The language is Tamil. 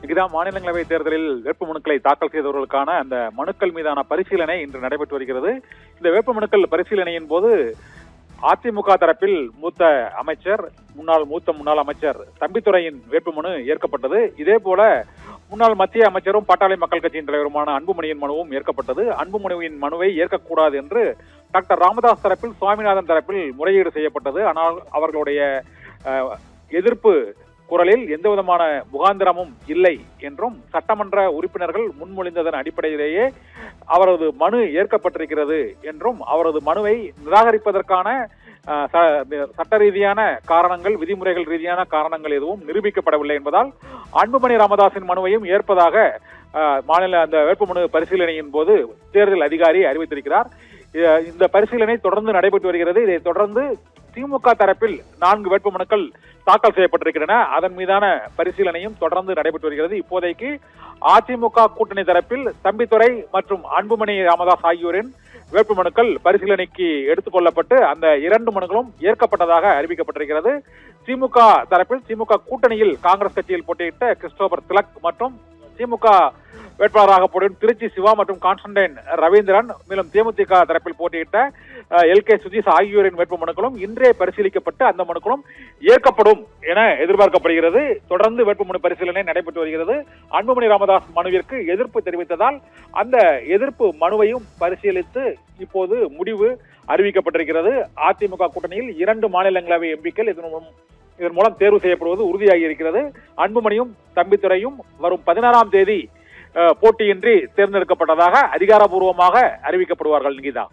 இதுதான் மாநிலங்களவை தேர்தலில் வேட்புமனுக்களை தாக்கல் செய்தவர்களுக்கான அந்த மனுக்கள் மீதான பரிசீலனை இன்று நடைபெற்று வருகிறது. இந்த வேட்புமனுக்கள் பரிசீலனையின் போது அதிமுக தரப்பில் முன்னாள் அமைச்சர் தம்பித்துரையின் வேட்புமனு ஏற்கப்பட்டது. இதே போல முன்னாள் மத்திய அமைச்சரும் பாட்டாளி மக்கள் கட்சியின் தலைவருமான அன்புமணியின் மனுவும் ஏற்கப்பட்டது. அன்புமணியின் மனுவை ஏற்கக்கூடாது என்று டாக்டர் ராமதாஸ் தரப்பில் சுவாமிநாதன் தரப்பில் முறையீடு செய்யப்பட்டது. ஆனால் அவர்களுடைய எதிர்ப்பு குரலில் எந்த விதமான முகாந்திரமும் இல்லை என்றும் சட்டமன்ற உறுப்பினர்கள் முன்மொழிந்ததன் அடிப்படையிலேயே அவரது மனு ஏற்கப்பட்டிருக்கிறது என்றும் அவரது மனுவை நிராகரிப்பதற்கான சட்ட ரீதியான காரணங்கள், விதிமுறைகள் ரீதியான காரணங்கள் எதுவும் நிரூபிக்கப்படவில்லை என்பதால் அன்புமணி ராமதாஸின் மனுவையும் ஏற்பதாக மாநில அந்த வேட்புமனு பரிசீலனையின் போது தேர்தல் அதிகாரி அறிவித்திருக்கிறார். இந்த பரிசீலனை தொடர்ந்து நடைபெற்று வருகிறது. இதை தொடர்ந்து திமுக தரப்பில் 4 வேட்புமனுக்கள் தாக்கல் செய்யப்பட்டிருக்கின்றன. அதன் மீதான பரிசீலனையும் தொடர்ந்து நடைபெற்று வருகிறது. இப்போதைக்கு அதிமுக கூட்டணி தரப்பில் தம்பித்துரை மற்றும் அன்புமணி ராமதாஸ் ஆகியோரின் வேட்புமனுக்கள் பரிசீலனைக்கு எடுத்துக் கொள்ளப்பட்டு அந்த 2 மனுக்களும் ஏற்கப்பட்டதாக அறிவிக்கப்பட்டிருக்கிறது. திமுக தரப்பில் திமுக கூட்டணியில் காங்கிரஸ் கட்சியில் போட்டியிட்ட கிறிஸ்டோபர் திலக் மற்றும் திமுக வேட்பாளராக போட்டியிடும் திருச்சி சிவா மற்றும் கான்ஸ்டன்டைன் ரவீந்திரன், மேலும் தேமுதிக தரப்பில் போட்டியிட்ட LK சுஜீஷ் ஆகியோரின் வேட்புமனுக்களும் இன்றே பரிசீலிக்கப்பட்டு அந்த மனுக்களும் ஏற்கப்படும் என எதிர்பார்க்கப்படுகிறது. தொடர்ந்து வேட்புமனு பரிசீலனை நடைபெற்று வருகிறது. அன்புமணி ராமதாஸ் மனுவிற்கு எதிர்ப்பு தெரிவித்ததால் அந்த எதிர்ப்பு மனுவையும் பரிசீலித்து இப்போது முடிவு அறிவிக்கப்பட்டிருக்கிறது. அதிமுக கூட்டணியில் 2 மாநிலங்களவை எம்பிக்கள் இதன் மூலம் தேர்வு செய்யப்படுவது உறுதியாகி இருக்கிறது. அன்புமணியும் தம்பித்துரையும் வரும் 16ஆம் தேதி போட்டியின்றி தேர்ந்தெடுக்கப்பட்டதாக அதிகாரப்பூர்வமாக அறிவிக்கப்படுவார்கள். நிகிதா.